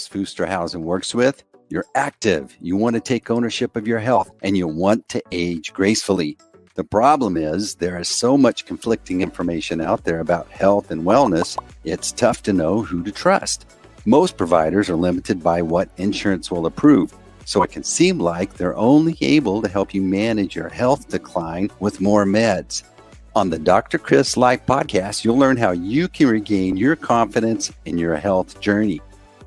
Fusterhausen works with, you're active, you want to take ownership of your health, and you want to age gracefully. The problem is there is so much conflicting information out there about health and wellness, it's tough to know who to trust. Most providers are limited by what insurance will approve, so it can seem like they're only able to help you manage your health decline with more meds. On the DrKris.Life podcast, you'll learn how you can regain your confidence in your health journey.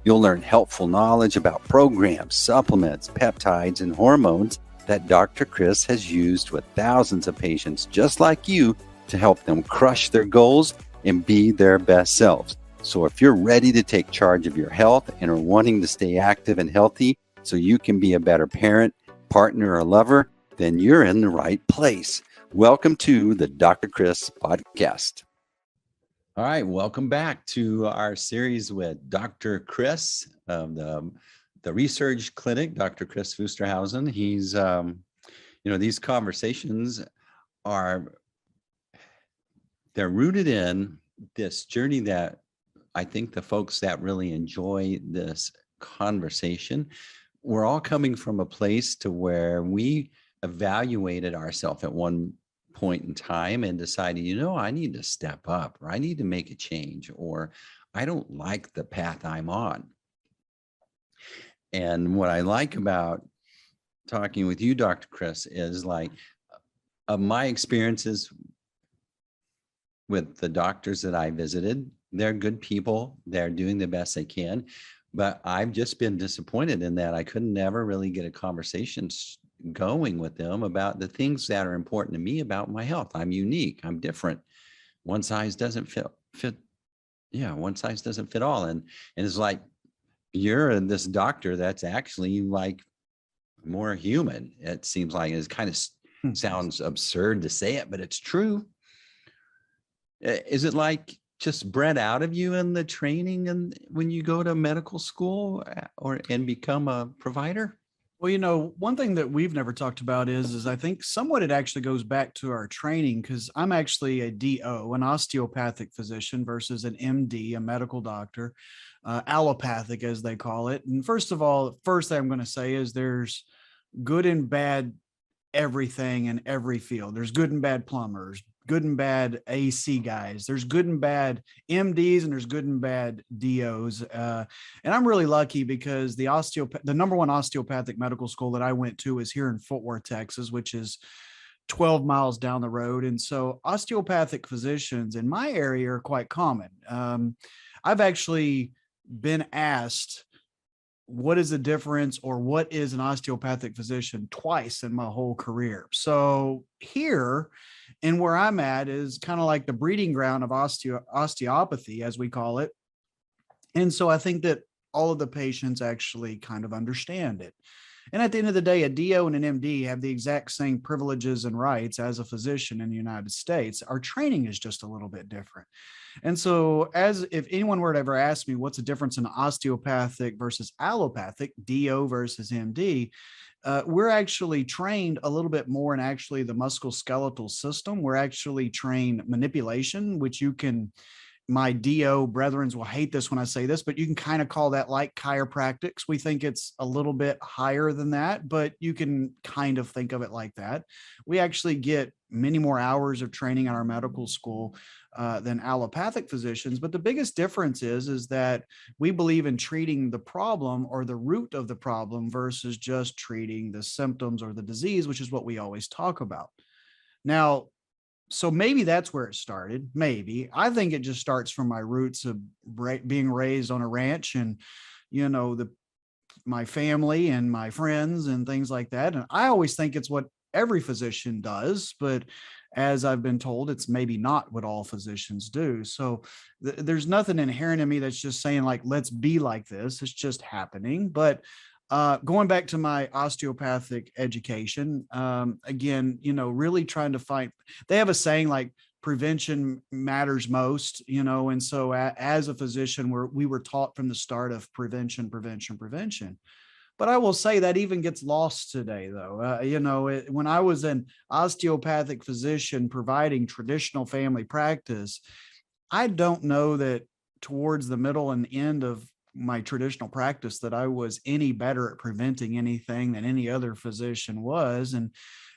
You'll learn helpful knowledge about programs, supplements, peptides, and hormones that Dr. Kris has used with thousands of patients just like you to help them crush their goals and be their best selves. So if you're ready to take charge of your health and are wanting to stay active and healthy so you can be a better parent, partner, or lover, then you're in the right place. Welcome to the Dr. Kris podcast. All right, welcome back to our series with Dr. Kris of the Research Clinic, Dr. Kris Fusterhausen. He's, these conversations they're rooted in this journey that I think the folks that really enjoy this conversation, we're all coming from a place to where we evaluated ourselves at one point in time and decided, I need to step up, or I need to make a change, or I don't like the path I'm on. And what I like about talking with you, Dr. Kris, is like my experiences with the doctors that I visited. They're good people. They're doing the best they can. But I've just been disappointed in that I could never really get a conversation going with them about the things that are important to me about my health. I'm unique. I'm different. One size doesn't fit. Yeah, one size doesn't fit all. And it's like, you're this doctor that's actually like more human. It seems like it kind of sounds absurd to say it, but it's true. Is it like just bred out of you in the training and when you go to medical school and become a provider? Well, one thing that we've never talked about is I think somewhat it actually goes back to our training, because I'm actually a DO, an osteopathic physician, versus an MD, a medical doctor, allopathic as they call it. And first of all, first thing I'm going to say is there's good and bad everything in every field. There's good and bad plumbers, good and bad AC guys. There's good and bad MDs, and there's good and bad DOs. And I'm really lucky because the number one osteopathic medical school that I went to is here in Fort Worth, Texas, which is 12 miles down the road. And so osteopathic physicians in my area are quite common. I've actually been asked, what is the difference, or what is an osteopathic physician, twice in my whole career. So here, and where I'm at is kind of like the breeding ground of osteopathy, as we call it. And so I think that all of the patients actually kind of understand it. And at the end of the day, a DO and an MD have the exact same privileges and rights as a physician in the United States. Our training is just a little bit different. And so if anyone were to ever ask me what's the difference in osteopathic versus allopathic, DO versus MD, we're actually trained a little bit more in actually the musculoskeletal system. We're actually trained manipulation, which my DO brethrens will hate this when I say this, but you can kind of call that like chiropractics. We think it's a little bit higher than that, but you can kind of think of it like that. We actually get many more hours of training at our medical school than allopathic physicians. But the biggest difference is that we believe in treating the problem or the root of the problem versus just treating the symptoms or the disease, which is what we always talk about. Now, so maybe that's where it started. Maybe. I think it just starts from my roots of being raised on a ranch and, my family and my friends and things like that. And I always think it's what every physician does, but as I've been told, it's maybe not what all physicians do. So there's nothing inherent in me that's just saying like, let's be like this. It's just happening. But going back to my osteopathic education, again, really trying to find, they have a saying like prevention matters most, and so as a physician, we were taught from the start of prevention. But I will say that even gets lost today, though. When I was an osteopathic physician providing traditional family practice, I don't know that towards the middle and end of my traditional practice that I was any better at preventing anything than any other physician was. And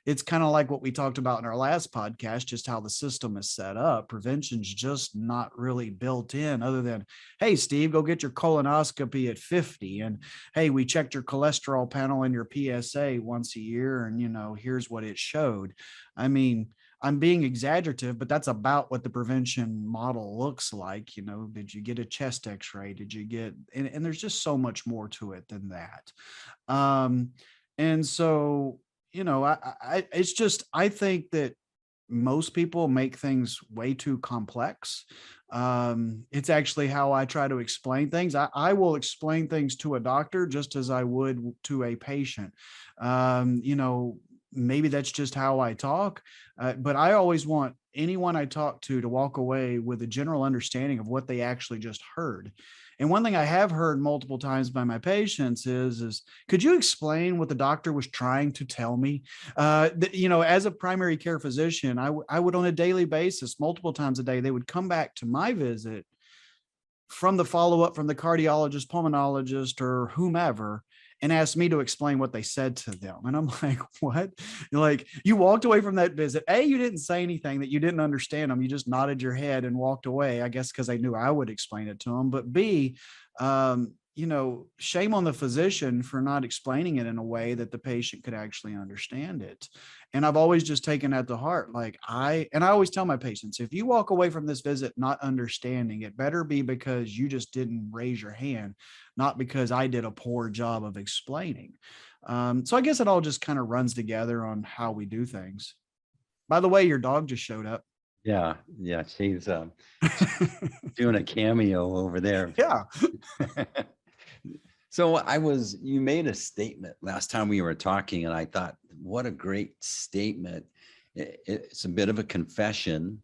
it's kind of like what we talked about in our last podcast, just how the system is set up. Prevention's just not really built in, other than, hey, Steve, go get your colonoscopy at 50. And hey, we checked your cholesterol panel and your PSA once a year. And, here's what it showed. I mean, I'm being exaggerative, but that's about what the prevention model looks like. Did you get a chest x-ray? Did you get, and there's just so much more to it than that. And so, it's just, I think that most people make things way too complex. It's actually how I try to explain things. I will explain things to a doctor just as I would to a patient. Maybe that's just how I talk, but I always want anyone I talk to walk away with a general understanding of what they actually just heard. And one thing I have heard multiple times by my patients is could you explain what the doctor was trying to tell me? As a primary care physician, I would on a daily basis, multiple times a day, they would come back to my visit from the follow-up from the cardiologist, pulmonologist, or whomever, and asked me to explain what they said to them. And I'm like, what? You're like, you walked away from that visit. A, you didn't say anything that you didn't understand them. You just nodded your head and walked away, I guess, because they knew I would explain it to them. But B, shame on the physician for not explaining it in a way that the patient could actually understand it. And I've always just taken that to heart. I always tell my patients, if you walk away from this visit not understanding, it better be because you just didn't raise your hand, not because I did a poor job of explaining. So I guess it all just kind of runs together on how we do things. By the way, your dog just showed up. Yeah. She's doing a cameo over there. Yeah. So you made a statement last time we were talking, and I thought, what a great statement. It's a bit of a confession,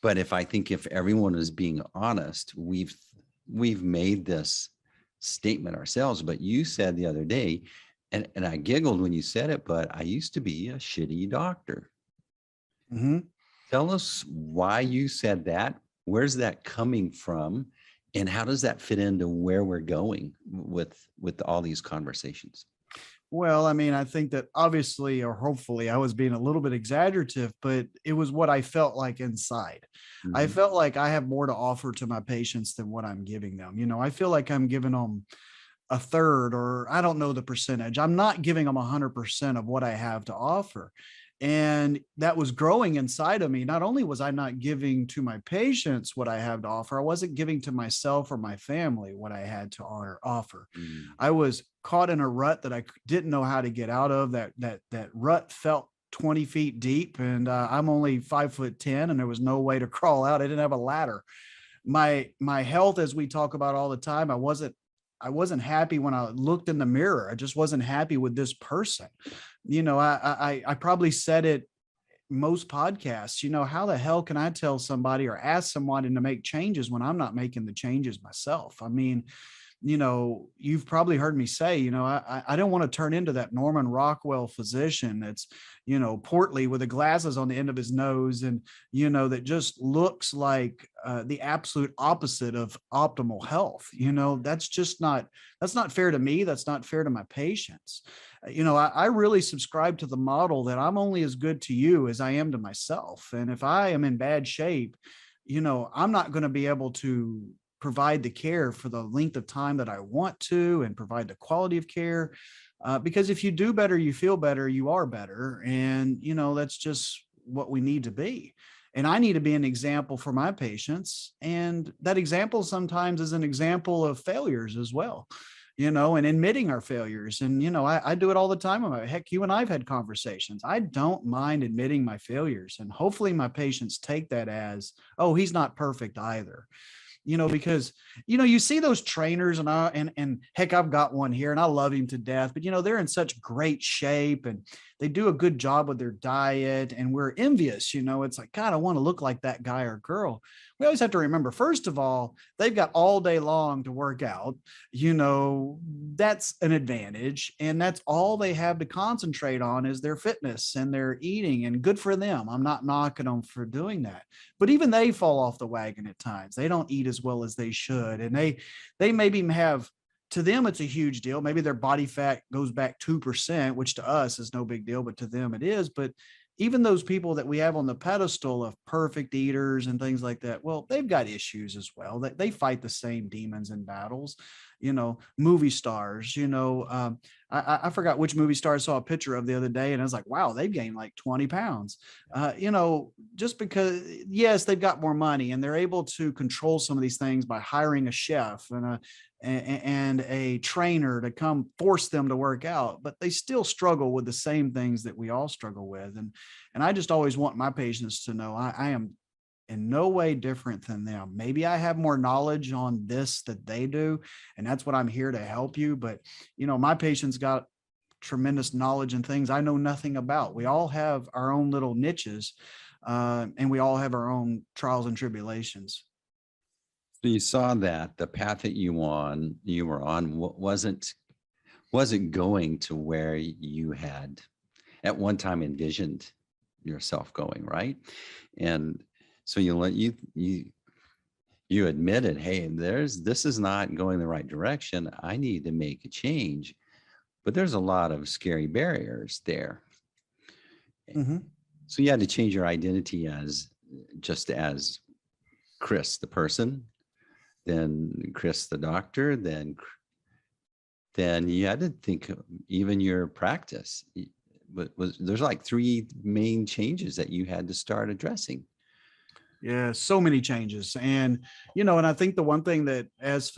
but if everyone is being honest, we've made this statement ourselves. But you said the other day, and I giggled when you said it, but I used to be a shitty doctor. Mm-hmm. Tell us why you said that. Where's that coming from? And how does that fit into where we're going with all these conversations? Well, I mean, I think that obviously, or hopefully, I was being a little bit exaggerative, but it was what I felt like inside. Mm-hmm. I felt like I have more to offer to my patients than what I'm giving them. I feel like I'm giving them a third, or I don't know the percentage. I'm not giving them 100% of what I have to offer. And that was growing inside of me. Not only was I not giving to my patients what I have to offer, I wasn't giving to myself or my family what I had to offer. Mm. I was caught in a rut that I didn't know how to get out of. That rut felt 20 feet deep, and I'm only 5'10", and there was no way to crawl out. I didn't have a ladder. My health, as we talk about all the time, I wasn't happy when I looked in the mirror. I just wasn't happy with this person. I probably said it most podcasts, how the hell can I tell somebody or ask somebody to make changes when I'm not making the changes myself? I mean, you've probably heard me say, I don't want to turn into that Norman Rockwell physician that's, portly with the glasses on the end of his nose and, that just looks like the absolute opposite of optimal health. That's not fair to me. That's not fair to my patients. I really subscribe to the model that I'm only as good to you as I am to myself. And if I am in bad shape, I'm not going to be able to provide the care for the length of time that I want to and provide the quality of care. Because if you do better, you feel better, you are better. And, that's just what we need to be. And I need to be an example for my patients. And that example sometimes is an example of failures as well, and admitting our failures. And, I do it all the time. Heck, you and I've had conversations. I don't mind admitting my failures. And hopefully my patients take that as, oh, he's not perfect either. Because, you see those trainers and heck, I've got one here and I love him to death, but, they're in such great shape and they do a good job with their diet and we're envious, it's like, God, I want to look like that guy or girl. we always have to remember, first of all, they've got all day long to work out. That's an advantage. And that's all they have to concentrate on is their fitness and their eating, and good for them. I'm not knocking them for doing that, but even they fall off the wagon at times. They don't eat as well as they should. And they maybe have, to them, it's a huge deal. Maybe their body fat goes back 2%, which to us is no big deal, but to them it is. But even those people that we have on the pedestal of perfect eaters and things like that, well, they've got issues as well. They fight the same demons and battles. Movie stars, I forgot which movie star I saw a picture of the other day, and I was like, wow, they've gained like 20 pounds. Just because, yes, they've got more money and they're able to control some of these things by hiring a chef and a trainer to come force them to work out, but they still struggle with the same things that we all struggle with. And I just always want my patients to know I am in no way different than them. Maybe I have more knowledge on this that they do, and that's what I'm here to help you. But, my patients got tremendous knowledge and things I know nothing about. We all have our own little niches, and we all have our own trials and tribulations. So you saw that the path that you were on wasn't going to where you had at one time envisioned yourself going, right? And so you admitted, hey, this is not going the right direction. I need to make a change. But there's a lot of scary barriers there. Mm-hmm. So you had to change your identity as Kris, the person, then Kris, the doctor, then you had to think of even your practice. There's like 3 main changes that you had to start addressing. Yeah, so many changes. And, and I think the one thing that I was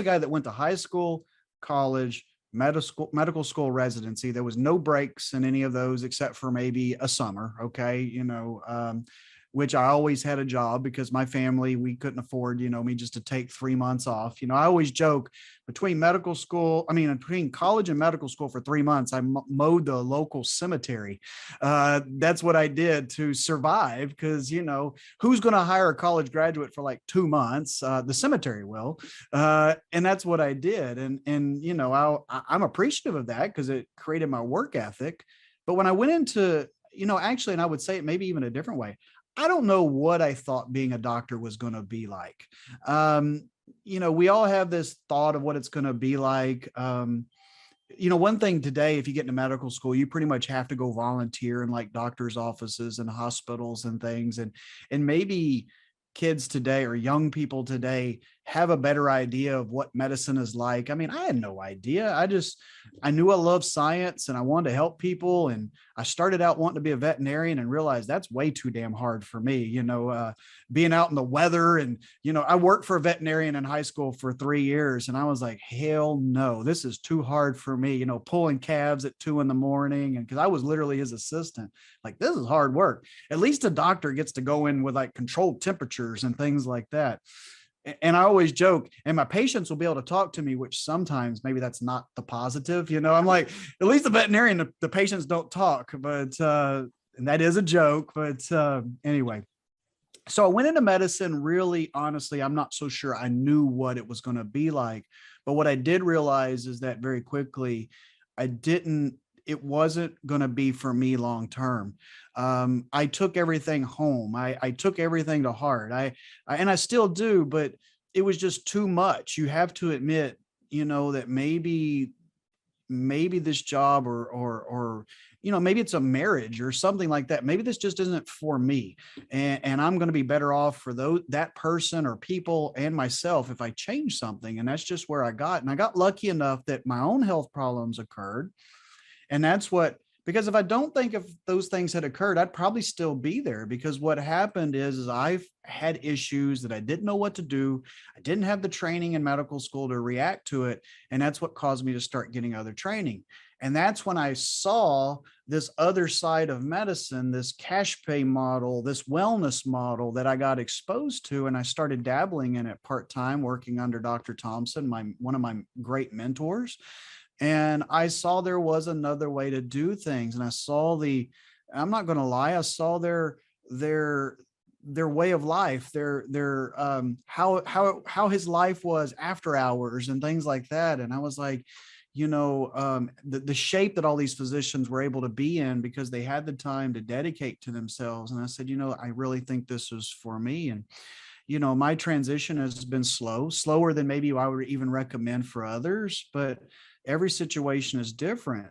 a guy that went to high school, college, medical school residency. There was no breaks in any of those except for maybe a summer. Okay. Which I always had a job because my family, we couldn't afford, me just to take 3 months off. I always joke between college and medical school for 3 months, I mowed the local cemetery. That's what I did to survive because, who's going to hire a college graduate for like 2 months? The cemetery will. And that's what I did. And I'm appreciative of that because it created my work ethic. But when I went into, actually, and I would say it maybe even a different way, I don't know what I thought being a doctor was going to be like. We all have this thought of what it's going to be like. One thing today, if you get into medical school, you pretty much have to go volunteer in like doctors' offices and hospitals and things. And maybe kids today or young people today have a better idea of what medicine is like. I mean, I had no idea. I knew I loved science and I wanted to help people. And I started out wanting to be a veterinarian and realized that's way too damn hard for me, being out in the weather. And, I worked for a veterinarian in high school for 3 years. And I was like, hell no, this is too hard for me, pulling calves at 2 a.m. And because I was literally his assistant, like, this is hard work. At least a doctor gets to go in with like controlled temperatures and things like that. And I always joke, and my patients will be able to talk to me, which sometimes maybe that's not the positive. I'm like, at least the veterinarian, the patients don't talk, but, and that is a joke, but anyway. So I went into medicine, really, honestly, I'm not so sure I knew what it was going to be like, but what I did realize is that very quickly, it wasn't going to be for me long term. I took everything home. I took everything to heart. And I still do, but it was just too much. You have to admit, that maybe this job or maybe it's a marriage or something like that. Maybe this just isn't for me. And I'm going to be better off for that person or people and myself if I change something. And that's just where I got. And I got lucky enough that my own health problems occurred. And because if I don't think if those things had occurred, I'd probably still be there, because what happened is I've had issues that I didn't know what to do. I didn't have the training in medical school to react to it. And that's what caused me to start getting other training. And that's when I saw this other side of medicine, this cash pay model, this wellness model that I got exposed to. And I started dabbling in it part-time, working under Dr. Thompson, one of my great mentors. And I saw there was another way to do things. And I saw I'm not going to lie, I saw their their way of life, how his life was after hours and things like that. And I was like, the shape that all these physicians were able to be in because they had the time to dedicate to themselves. And I said, I really think this is for me. And my transition has been slower than maybe I would even recommend for others, but every situation is different.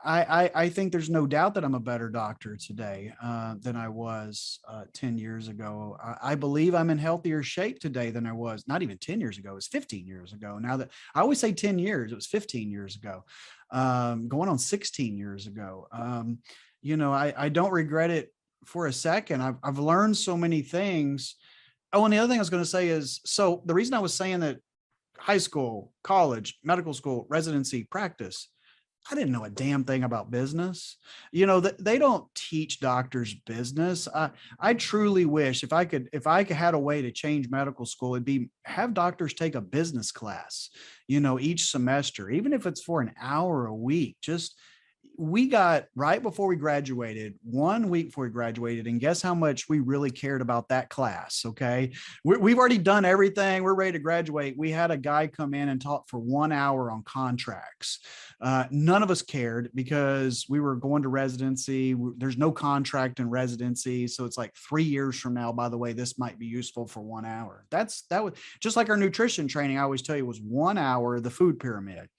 I think there's no doubt that I'm a better doctor today than I was 10 years ago. I believe I'm in healthier shape today than I was, not even 10 years ago, it was 15 years ago. Now that I always say 10 years, it was 15 years ago, going on 16 years ago. I don't regret it for a second. I've learned so many things. Oh, and the other thing I was going to say is, so the reason I was saying that high school, college, medical school, residency, practice, I didn't know a damn thing about business. They don't teach doctors business. I truly wish if I could had a way to change medical school, it'd be have doctors take a business class, each semester, even if it's for an hour a week. We got right before we graduated, 1 week before we graduated, and guess how much we really cared about that class. Okay. We've already done everything. We're ready to graduate. We had a guy come in and talk for 1 hour on contracts. None of us cared because we were going to residency. There's no contract in residency. So it's like 3 years from now, by the way, this might be useful for 1 hour. That was just like our nutrition training. I always tell you was 1 hour, the food pyramid.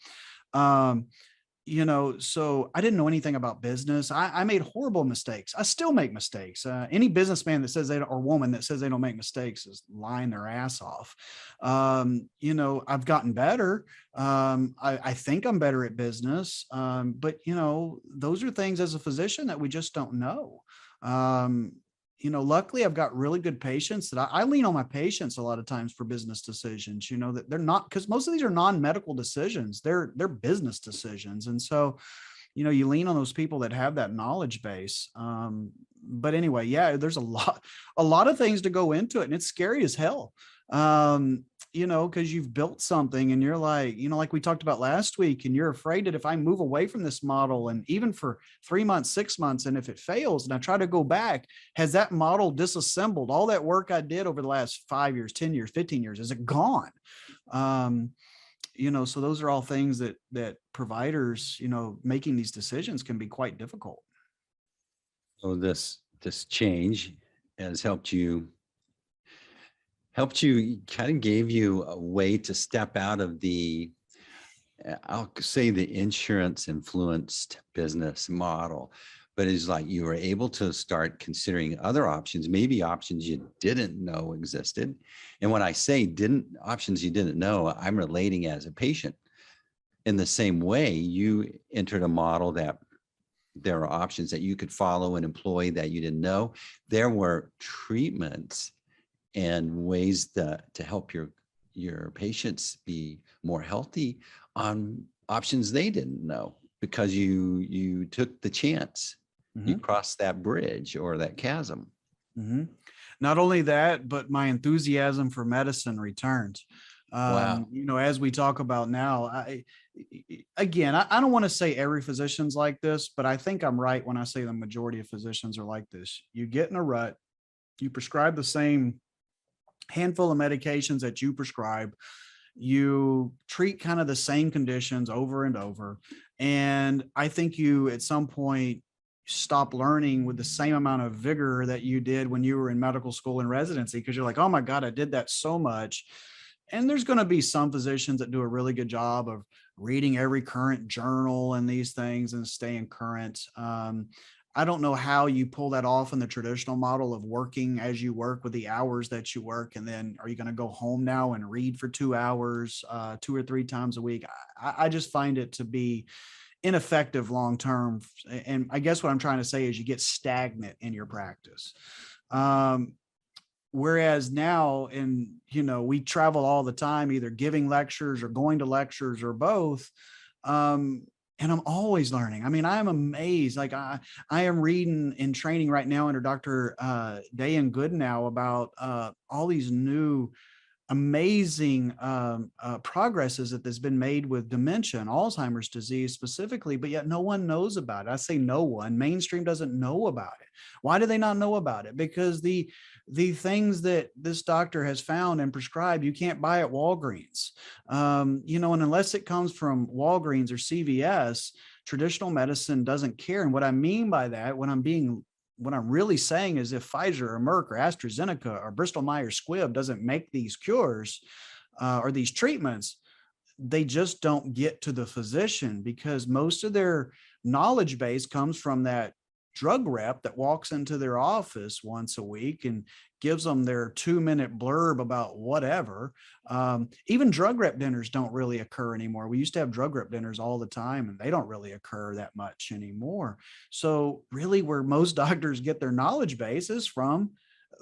So I didn't know anything about business. I made horrible mistakes. I still make mistakes. Any businessman that says or woman that says they don't make mistakes is lying their ass off. I've gotten better. I think I'm better at business. But those are things as a physician that we just don't know. Luckily I've got really good patients that I lean on my patients a lot of times for business decisions, that they're not, because most of these are non-medical decisions. They're business decisions. And so, you lean on those people that have that knowledge base. But anyway, yeah, there's a lot of things to go into it, and it's scary as hell. Because you've built something and you're like, like we talked about last week, and you're afraid that if I move away from this model, and even for 3 months, 6 months, and if it fails and I try to go back, has that model disassembled? All that work I did over the last 5 years, 10 years, 15 years, is it gone? So those are all things that providers, making these decisions can be quite difficult. So this change has helped you kind of gave you a way to step out of I'll say the insurance influenced business model, but it's like you were able to start considering other options, maybe options you didn't know existed. And when I say options you didn't know, I'm relating as a patient. In the same way, you entered a model that there are options that you could follow and employ that you didn't know. There were treatments and ways to help your patients be more healthy on options they didn't know, because you took the chance. Mm-hmm. You crossed that bridge or that chasm. Mm-hmm. Not only that, but my enthusiasm for medicine returned. Wow. As we talk about now, I don't want to say every physician's like this, but I think I'm right when I say the majority of physicians are like this. You get in a rut, you prescribe the same handful of medications that you prescribe, you treat kind of the same conditions over and over. And I think you, at some point, stop learning with the same amount of vigor that you did when you were in medical school and residency, because you're like, oh my God, I did that so much. And there's going to be some physicians that do a really good job of reading every current journal and these things and staying current. I don't know how you pull that off in the traditional model of working as you work with the hours that you work. And then are you going to go home now and read for 2 hours, 2 or 3 times a week? I just find it to be ineffective long-term. And I guess what I'm trying to say is you get stagnant in your practice. Whereas now, we travel all the time, either giving lectures or going to lectures or both. And I'm always learning. I mean, I am amazed. Like I am reading and training right now under Dr. Dayan Goodenow about all these new amazing progresses that has been made with dementia and Alzheimer's disease specifically, but yet no one knows about it. I say no one, mainstream doesn't know about it. Why do they not know about it? Because the things that this doctor has found and prescribed, you can't buy at Walgreens. And unless it comes from Walgreens or CVS, traditional medicine doesn't care. And what I mean by that, what I'm really saying is if Pfizer or Merck or AstraZeneca or Bristol Myers Squibb doesn't make these cures or these treatments, they just don't get to the physician because most of their knowledge base comes from that drug rep that walks into their office once a week and gives them their 2-minute blurb about whatever. Even drug rep dinners don't really occur anymore. We used to have drug rep dinners all the time, and they don't really occur that much anymore. So really where most doctors get their knowledge base is from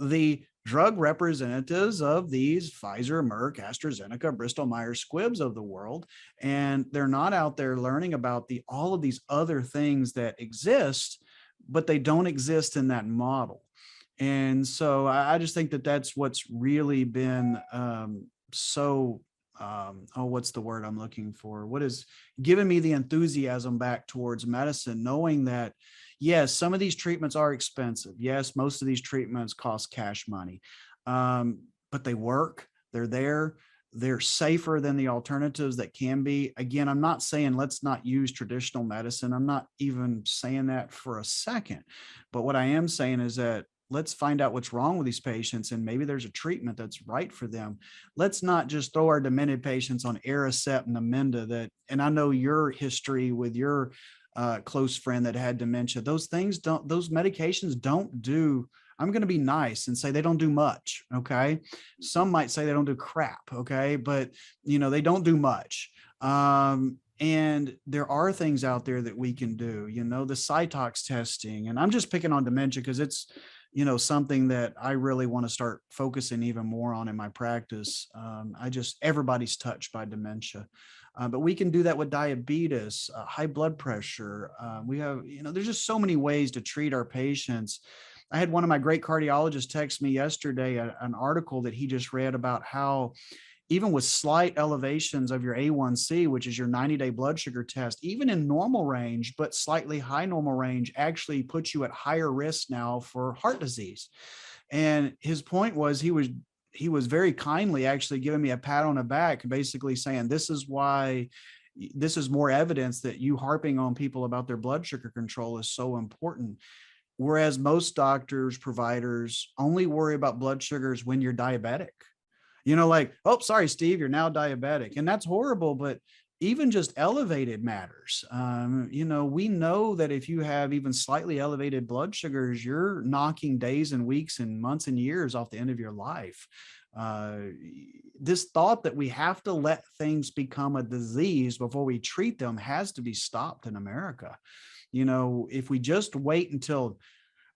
the drug representatives of these Pfizer, Merck, AstraZeneca, Bristol Myers Squibbs of the world. And they're not out there learning about all of these other things that exist, but they don't exist in that model. And so I just think that that's what's really been what's the word I'm looking for? What is giving me the enthusiasm back towards medicine, knowing that, yes, some of these treatments are expensive. Yes, most of these treatments cost cash money, but they work. They're there. They're safer than the alternatives that can be. Again, I'm not saying let's not use traditional medicine. I'm not even saying that for a second. But what I am saying is that let's find out what's wrong with these patients, and maybe there's a treatment that's right for them. Let's not just throw our demented patients on Aricept and Namenda and I know your history with your close friend that had dementia. Those medications don't do, I'm going to be nice and say they don't do much. Okay. Some might say they don't do crap. Okay. But they don't do much. And there are things out there that we can do, the cytox testing, and I'm just picking on dementia because it's, something that I really want to start focusing even more on in my practice. Everybody's touched by dementia. But we can do that with diabetes, high blood pressure. We have, there's just so many ways to treat our patients. I had one of my great cardiologists text me yesterday, an article that he just read about how even with slight elevations of your A1C, which is your 90-day blood sugar test, even in normal range, but slightly high normal range actually puts you at higher risk now for heart disease. And his point was he was very kindly actually giving me a pat on the back, basically saying, this is more evidence that you harping on people about their blood sugar control is so important. Whereas most doctors, providers only worry about blood sugars when you're diabetic. Like, oh, sorry, Steve, you're now diabetic. And that's horrible. But even just elevated matters. We know that if you have even slightly elevated blood sugars, you're knocking days and weeks and months and years off the end of your life. This thought that we have to let things become a disease before we treat them has to be stopped in America. If we just wait until,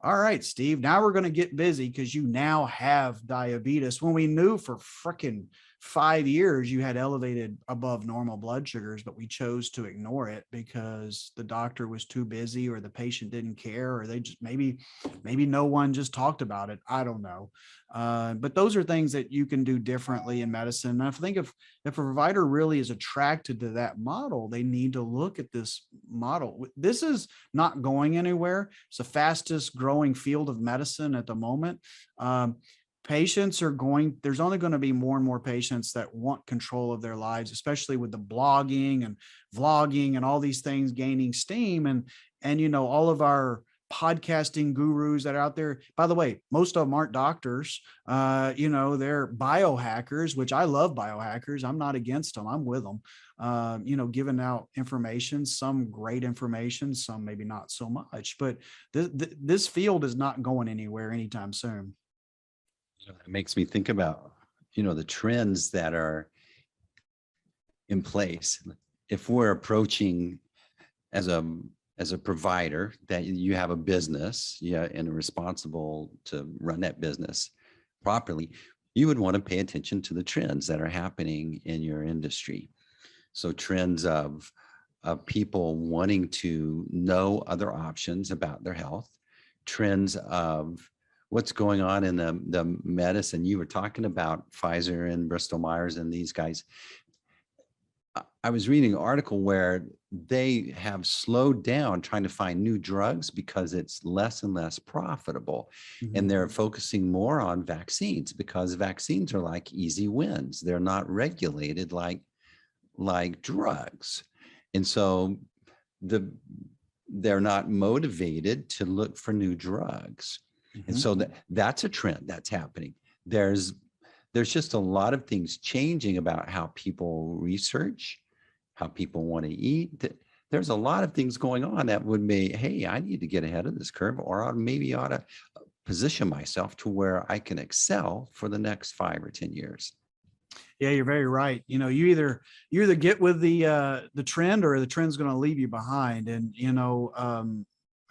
all right, Steve, now we're going to get busy because you now have diabetes, when we knew for frickin' 5 years you had elevated above normal blood sugars, but we chose to ignore it because the doctor was too busy or the patient didn't care, or they just maybe no one just talked about it. I don't know. But those are things that you can do differently in medicine. And I think if a provider really is attracted to that model, they need to look at this model. This is not going anywhere. It's the fastest growing field of medicine at the moment. There's only going to be more and more patients that want control of their lives, especially with the blogging and vlogging and all these things gaining steam. And all of our podcasting gurus that are out there, by the way, most of them aren't doctors. They're biohackers, which I love biohackers. I'm not against them. I'm with them, giving out information, some great information, some maybe not so much, but this field is not going anywhere anytime soon. It makes me think about, the trends that are in place. If we're approaching as a provider that you have a business, and are responsible to run that business properly, you would want to pay attention to the trends that are happening in your industry. So trends of people wanting to know other options about their health, trends of what's going on in the medicine. You were talking about Pfizer and Bristol Myers and these guys. I was reading an article where they have slowed down trying to find new drugs because it's less and less profitable. Mm-hmm. And they're focusing more on vaccines because vaccines are like easy wins. They're not regulated like drugs. And so they're not motivated to look for new drugs. Mm-hmm. And so that's a trend that's happening. There's just a lot of things changing about how people research, how people want to eat. There's a lot of things going on that would be, hey, I need to get ahead of this curve, or maybe ought to position myself to where I can excel for the next 5 or 10 years. Yeah, you're very right. You know, you either get with the trend, or the trend's going to leave you behind. And,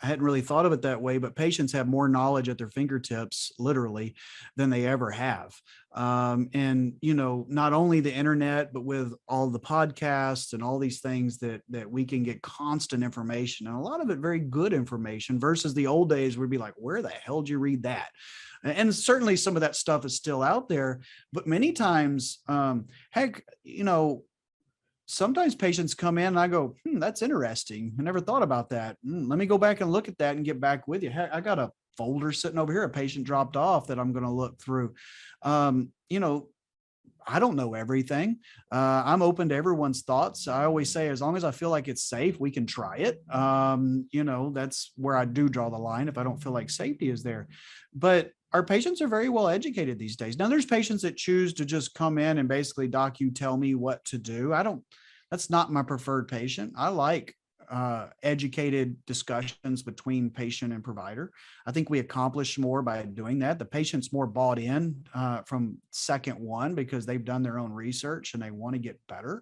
I hadn't really thought of it that way, but patients have more knowledge at their fingertips, literally, than they ever have. And, not only the internet, but with all the podcasts and all these things that we can get constant information, and a lot of it very good information, versus the old days we'd be like, where the hell did you read that? And certainly some of that stuff is still out there, but many times, sometimes patients come in and I go, that's interesting. I never thought about that. Let me go back and look at that and get back with you. I got a folder sitting over here, a patient dropped off, that I'm going to look through. I don't know everything. I'm open to everyone's thoughts. I always say, as long as I feel like it's safe, we can try it. That's where I do draw the line if I don't feel like safety is there. But our patients are very well educated these days. Now, there's patients that choose to just come in and basically, doc, you tell me what to do. That's not my preferred patient. I like educated discussions between patient and provider. I think we accomplish more by doing that. The patient's more bought in from second one, because they've done their own research and they want to get better.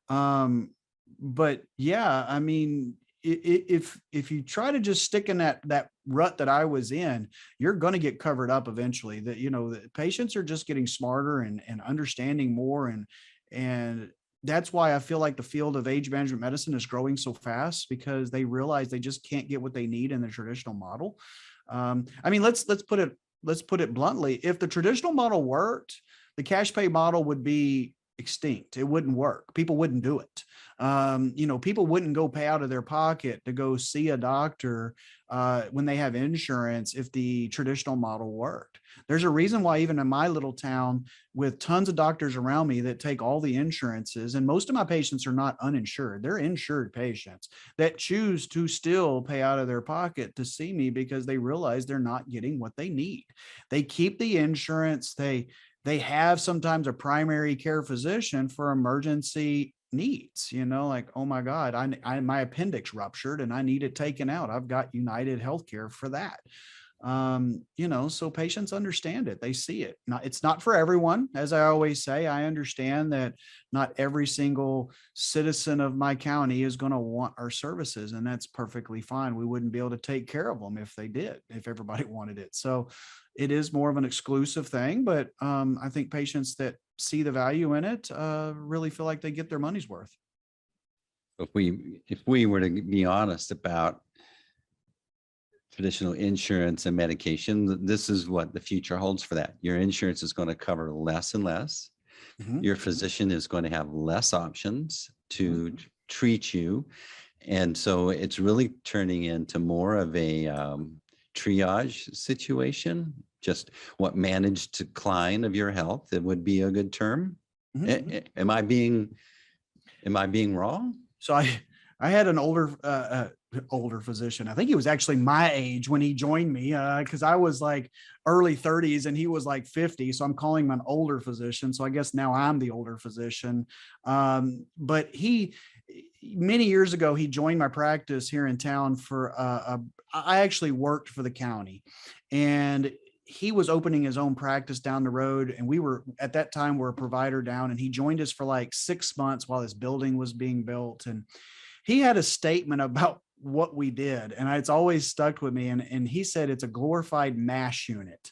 But yeah, I mean, if you try to just stick in that rut that I was in, you're going to get covered up eventually. That, the patients are just getting smarter and understanding more. And that's why I feel like the field of age management medicine is growing so fast, because they realize they just can't get what they need in the traditional model. Let's put it bluntly. If the traditional model worked, the cash pay model would be extinct. It wouldn't work. People wouldn't do it. People wouldn't go pay out of their pocket to go see a doctor when they have insurance if the traditional model worked. There's a reason why even in my little town, with tons of doctors around me that take all the insurances, and most of my patients are not uninsured. They're insured patients that choose to still pay out of their pocket to see me, because they realize they're not getting what they need. They keep the insurance. They have sometimes a primary care physician for emergency needs, like, oh my God, my appendix ruptured and I need it taken out. I've got United Healthcare for that. So patients understand it. They see it. It's not for everyone. As I always say, I understand that not every single citizen of my county is going to want our services, and that's perfectly fine. We wouldn't be able to take care of them if everybody wanted it. So it is more of an exclusive thing, but I think patients that see the value in it really feel like they get their money's worth. If we were to be honest about traditional insurance and medication, this is what the future holds for that. Your insurance is going to cover less and less. Mm-hmm. Your physician is going to have less options to treat you. And so it's really turning into more of a triage situation. Just what managed decline of your health, it would be a good term. Mm-hmm. Am I being wrong? So I had an older physician. I think he was actually my age when he joined me, because I was like early 30s and he was like 50. So I'm calling him an older physician. So I guess now I'm the older physician. But many years ago, he joined my practice here in town I actually worked for the county, and he was opening his own practice down the road. And we were, at that time, we're a provider down, and he joined us for like 6 months while his building was being built. And he had a statement about what we did, and it's always stuck with me. And he said, it's a glorified MASH unit,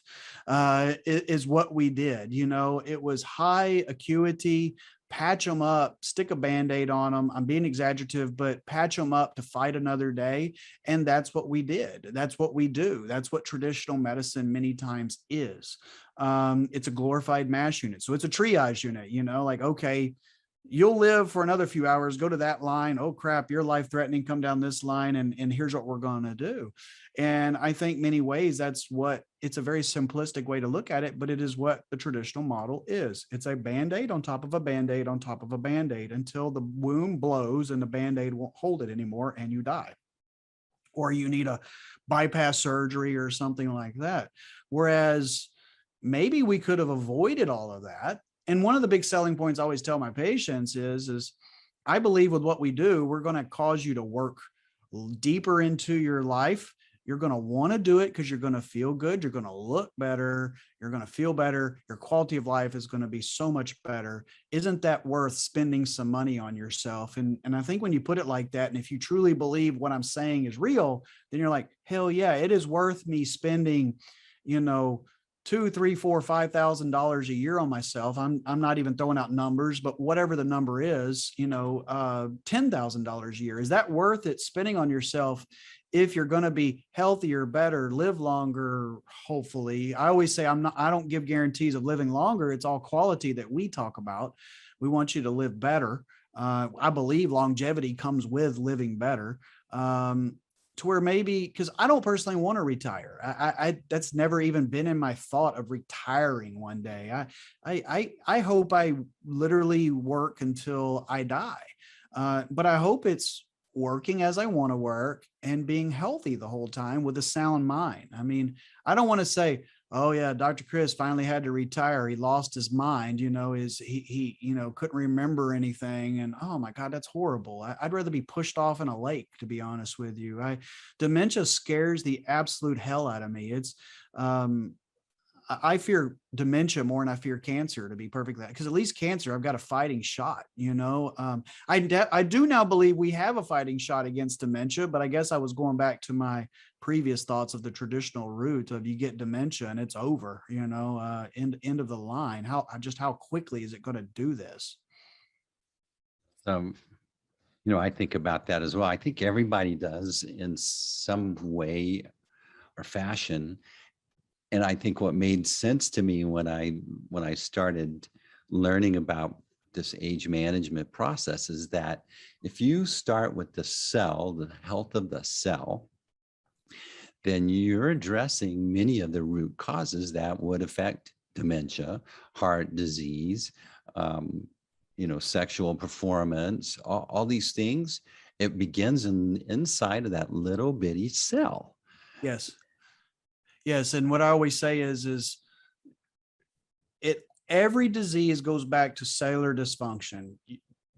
is what we did. It was high acuity patch them up, stick a Band-Aid on them. I'm being exaggerative, but patch them up to fight another day. And that's what we did. That's what we do. That's what traditional medicine many times is. It's a glorified MASH unit. So it's a triage unit, like, okay, you'll live for another few hours, go to that line. Oh crap, you're life threatening, come down this line. And here's what we're going to do. And I think many ways it's a very simplistic way to look at it, but it is what the traditional model is. It's a Band-Aid on top of a Band-Aid on top of a Band-Aid until the wound blows and the Band-Aid won't hold it anymore and you die. Or you need a bypass surgery or something like that. Whereas maybe we could have avoided all of that. And one of the big selling points I always tell my patients is I believe with what we do, we're going to cause you to work deeper into your life. You're going to want to do it because you're going to feel good. You're going to look better. You're going to feel better. Your quality of life is going to be so much better. Isn't that worth spending some money on yourself? And I think when you put it like that, and if you truly believe what I'm saying is real, then you're like, hell yeah, it is worth me spending, $2,000, $3,000, $4,000, $5,000 a year on myself. I'm not even throwing out numbers, but whatever the number is, $10,000 a year. Is that worth it spending on yourself if you're going to be healthier, better, live longer? Hopefully. I always say I don't give guarantees of living longer. It's all quality that we talk about. We want you to live better. I believe longevity comes with living better. To where maybe, because I don't personally want to retire. I that's never even been in my thought of retiring one day. I hope I literally work until I die. But I hope it's working as I want to work and being healthy the whole time with a sound mind. I mean, I don't want to say, oh yeah, Dr. Kris finally had to retire. He lost his mind, he couldn't remember anything. And oh my God, that's horrible. I'd rather be pushed off in a lake, to be honest with you. Dementia scares the absolute hell out of me. I fear dementia more than I fear cancer, to be perfectly, because at least cancer, I've got a fighting shot, I do now believe we have a fighting shot against dementia, but I guess I was going back to my previous thoughts of the traditional route of you get dementia and it's over, end of the line. How quickly is it going to do this? I think about that as well. I think everybody does in some way or fashion. And I think what made sense to me when I started learning about this age management process is that if you start with the cell, the health of the cell, then you're addressing many of the root causes that would affect dementia, heart disease, sexual performance, all these things. It begins inside of that little bitty cell. Yes. Yes. And what I always say is every disease goes back to cellular dysfunction.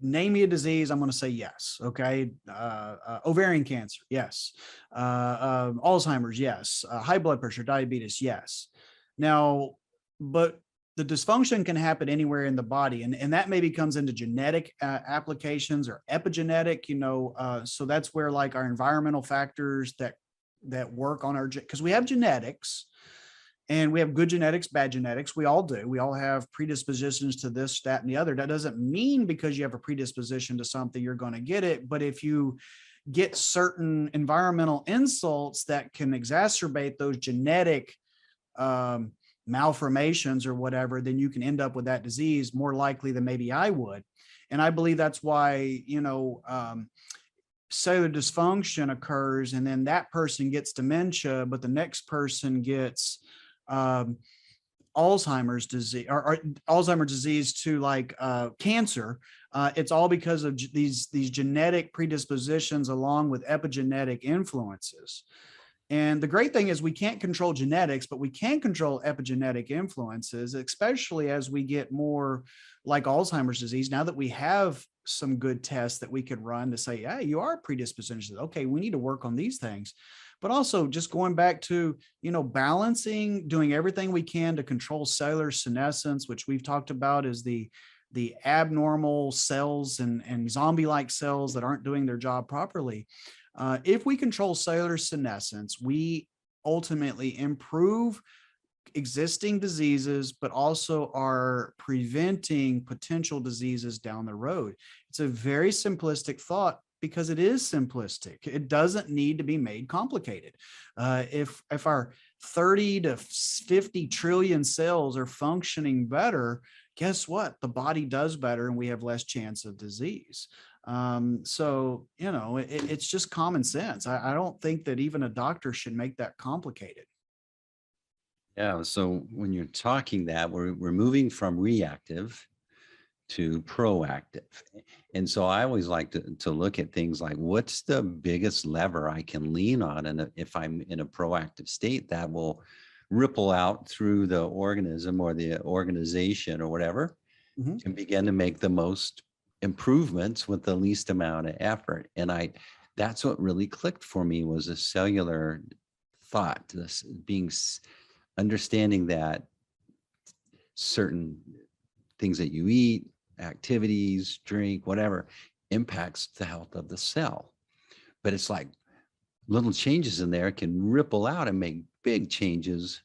Name me a disease, I'm going to say yes. Okay. Ovarian cancer. Yes. Alzheimer's. Yes. High blood pressure, diabetes. Yes. Now, but the dysfunction can happen anywhere in the body. And that maybe comes into genetic applications or epigenetic, so that's where like our environmental factors that work on our, because we have genetics and we have good genetics, bad genetics. We all do. We all have predispositions to this, that, and the other. That doesn't mean because you have a predisposition to something, you're going to get it. But if you get certain environmental insults that can exacerbate those genetic malformations or whatever, then you can end up with that disease more likely than maybe I would. And I believe that's why, cellular dysfunction occurs and then that person gets dementia, but the next person gets Alzheimer's disease or Alzheimer's disease to like cancer. It's all because of these genetic predispositions along with epigenetic influences. And the great thing is we can't control genetics, but we can control epigenetic influences, especially as we get more like Alzheimer's disease. Now that we have some good tests that we could run to say, yeah, you are predisposed. Okay, we need to work on these things. But also just going back to, balancing, doing everything we can to control cellular senescence, which we've talked about is the abnormal cells and zombie-like cells that aren't doing their job properly. If we control cellular senescence, we ultimately improve existing diseases, but also are preventing potential diseases down the road. It's a very simplistic thought because it is simplistic. It doesn't need to be made complicated. If our 30 to 50 trillion cells are functioning better, guess what? The body does better and we have less chance of disease. So, it's just common sense. I don't think that even a doctor should make that complicated. Yeah. So when you're talking that, we're moving from reactive to proactive. And so I always like to look at things like, what's the biggest lever I can lean on? And if I'm in a proactive state, that will ripple out through the organism or the organization or whatever, Mhm. and begin to make the most improvements with the least amount of effort. And that's what really clicked for me, was a cellular thought, this understanding that certain things that you eat, activities, drink, whatever, impacts the health of the cell. But it's like little changes in there can ripple out and make big changes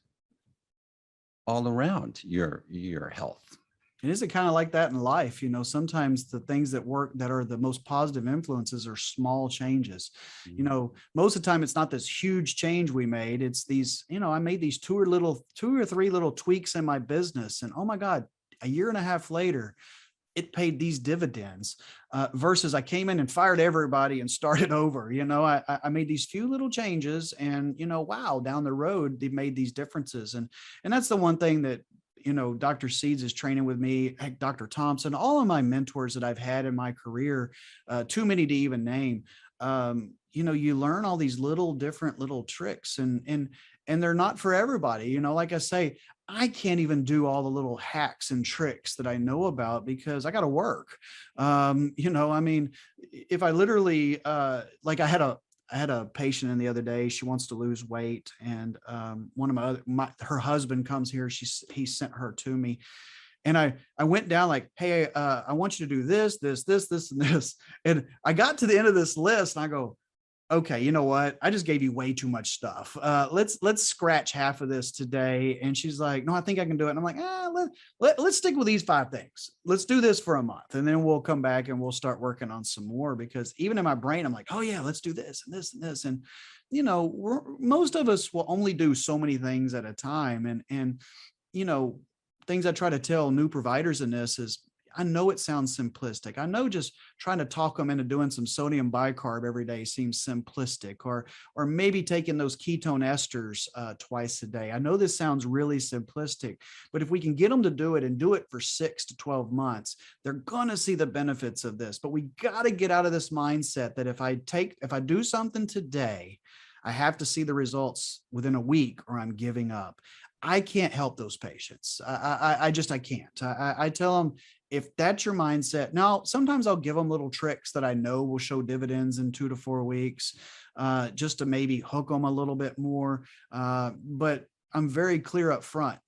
all around your health. And is it kind of like that in life? Sometimes the things that work that are the most positive influences are small changes. Most of the time it's not this huge change we made. It's these, I made these two or three little tweaks in my business. And oh my God, a year and a half later, it paid these dividends versus I came in and fired everybody and started over. I made these few little changes and, wow, down the road, they made these differences. And that's the one thing that, Dr. Seeds is training with me, Dr. Thompson, all of my mentors that I've had in my career, too many to even name. You learn all these different little tricks and they're not for everybody. Like I say, I can't even do all the little hacks and tricks that I know about because I got to work. If I literally, like I had a patient in the other day. She wants to lose weight, and one of her husband comes here. He sent her to me, and I went down like, hey, I want you to do this, this, this, this, and this. And I got to the end of this list, and I go, okay, you know what? I just gave you way too much stuff. Let's scratch half of this today. And she's like, no, I think I can do it. And I'm like, let's stick with these 5 things. Let's do this for a month. And then we'll come back and we'll start working on some more, because even in my brain, I'm like, oh yeah, let's do this and this and this. And, most of us will only do so many things at a time. And, things I try to tell new providers in this is, I know it sounds simplistic. I know just trying to talk them into doing some sodium bicarb every day seems simplistic, or maybe taking those ketone esters twice a day. I know this sounds really simplistic, but if we can get them to do it and do it for 6 to 12 months, they're going to see the benefits of this. But we got to get out of this mindset that if I do something today, I have to see the results within a week or I'm giving up. I can't help those patients. I can't. I tell them, if that's your mindset. Now, sometimes I'll give them little tricks that I know will show dividends in 2 to 4 weeks, just to maybe hook them a little bit more. But I'm very clear up front,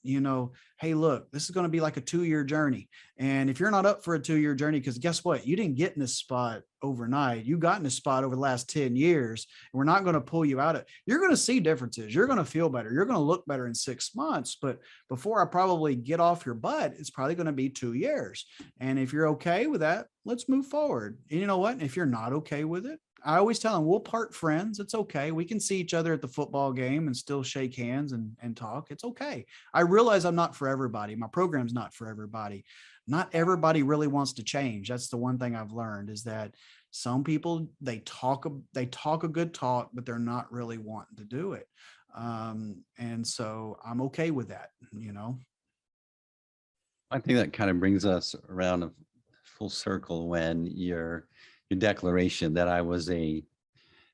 hey, look, this is going to be like a 2-year journey. And if you're not up for a 2-year journey, because guess what? You didn't get in this spot overnight. You got in this spot over the last 10 years. And we're not going to pull you out of it. You're going to see differences. You're going to feel better. You're going to look better in 6 months. But before I probably get off your butt, it's probably going to be 2 years. And if you're okay with that, let's move forward. And you know what? If you're not okay with it, I always tell them, we'll part friends. It's okay. We can see each other at the football game and still shake hands and talk. It's okay. I realize I'm not for everybody. My program's not for everybody. Not everybody really wants to change. That's the one thing I've learned, is that some people, they talk a good talk, but they're not really wanting to do it. And so I'm okay with that, I think that kind of brings us around a full circle when your declaration that I was a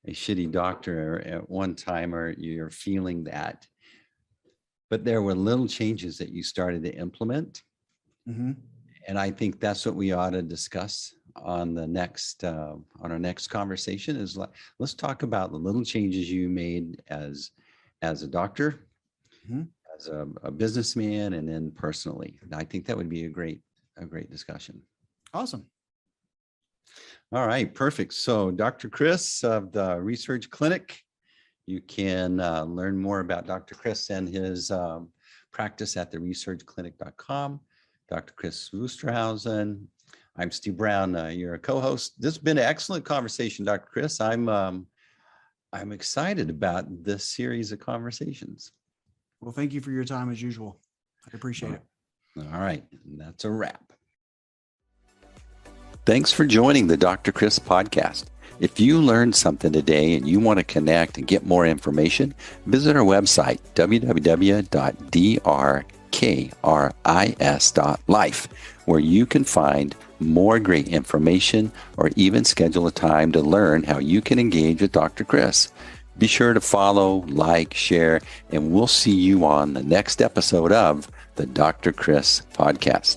shitty doctor at one time, or you're feeling that, but there were little changes that you started to implement. Mm-hmm. And I think that's what we ought to discuss on the next on our next conversation, is let's talk about the little changes you made as a doctor, Mm-hmm. as a businessman, and then personally. I think that would be a great discussion. Awesome. All right, perfect. So Dr. Kris of the Research Clinic, you can learn more about Dr. Kris and his practice at theresearchclinic.com. Dr. Kris Wusterhausen. I'm Steve Brown, your co-host. This has been an excellent conversation, Dr. Kris. I'm excited about this series of conversations. Well, thank you for your time as usual. I appreciate it. All right, that's a wrap. Thanks for joining the Dr. Kris podcast. If you learned something today and you want to connect and get more information, visit our website, www.DrKris.Life, where you can find more great information or even schedule a time to learn how you can engage with Dr. Kris. Be sure to follow, like, share, and we'll see you on the next episode of the Dr. Kris podcast.